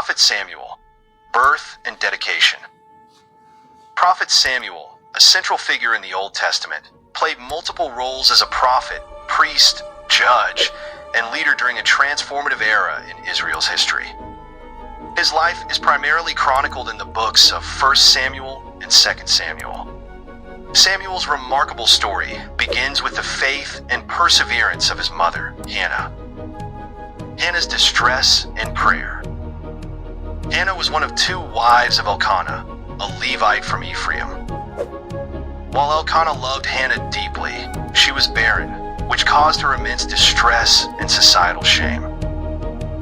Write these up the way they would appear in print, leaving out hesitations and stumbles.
Prophet Samuel, birth and dedication. Prophet Samuel, a central figure in the Old Testament, played multiple roles as a prophet, priest, judge, and leader during a transformative era in Israel's history. His life is primarily chronicled in the books of 1 Samuel and 2 Samuel. Samuel's remarkable story begins with the faith and perseverance of his mother, Hannah. Hannah's distress and prayer. Hannah was one of two wives of Elkanah, a Levite from Ephraim. While Elkanah loved Hannah deeply, she was barren, which caused her immense distress and societal shame.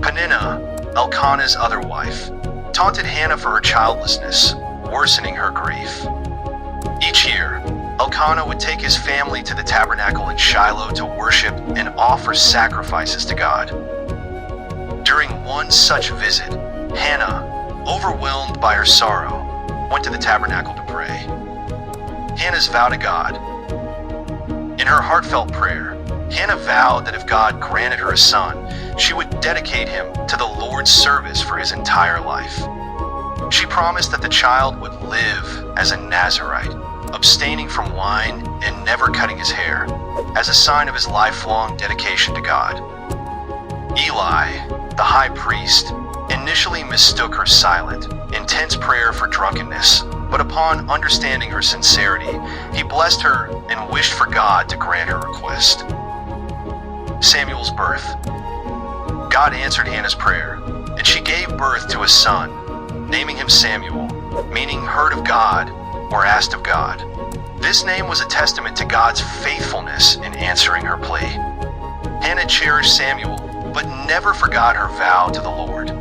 Peninnah, Elkanah's other wife, taunted Hannah for her childlessness, worsening her grief. Each year, Elkanah would take his family to the tabernacle in Shiloh to worship and offer sacrifices to God. During one such visit, Hannah, overwhelmed by her sorrow, went to the tabernacle to pray. Hannah's vow to God. In her heartfelt prayer, Hannah vowed that if God granted her a son, she would dedicate him to the Lord's service for his entire life. She promised that the child would live as a Nazirite, abstaining from wine and never cutting his hair, as a sign of his lifelong dedication to God. Eli, the high priest, initially mistook her silent, intense prayer for drunkenness, but upon understanding her sincerity, he blessed her and wished for God to grant her request. Samuel's birth. God answered Hannah's prayer, and she gave birth to a son, naming him Samuel, meaning heard of God or asked of God. This name was a testament to God's faithfulness in answering her plea. Hannah cherished Samuel, but never forgot her vow to the Lord.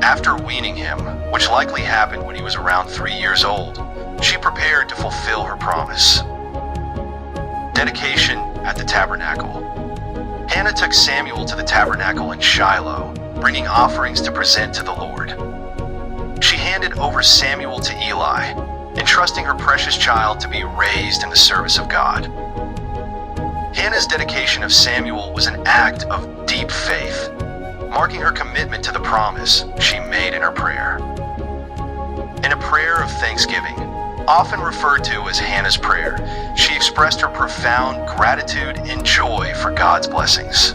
After weaning him, which likely happened when he was around 3 years old, she prepared to fulfill her promise. Dedication at the tabernacle. Hannah took Samuel to the tabernacle in Shiloh, bringing offerings to present to the Lord. She handed over Samuel to Eli, entrusting her precious child to be raised in the service of God. Hannah's dedication of Samuel was an act of deep faith, marking her commitment to the promise she made in her prayer. In a prayer of thanksgiving, often referred to as Hannah's prayer, she expressed her profound gratitude and joy for God's blessings.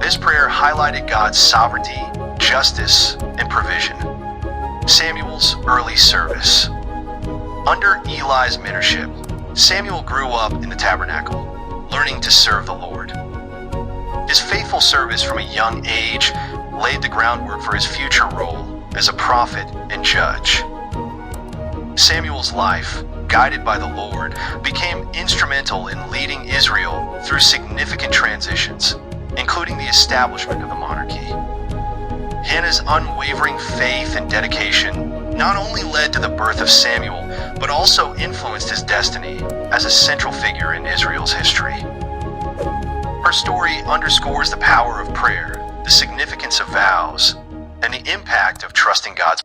This prayer highlighted God's sovereignty, justice, and provision. Samuel's early service. Under Eli's mentorship, Samuel grew up in the tabernacle, learning to serve the Lord. His faithful service from a young age laid the groundwork for his future role as a prophet and judge. Samuel's life, guided by the Lord, became instrumental in leading Israel through significant transitions, including the establishment of the monarchy. Hannah's unwavering faith and dedication not only led to the birth of Samuel, but also influenced his destiny as a central figure in Israel's history. Her story underscores the power of prayer, the significance of vows, and the impact of trusting God's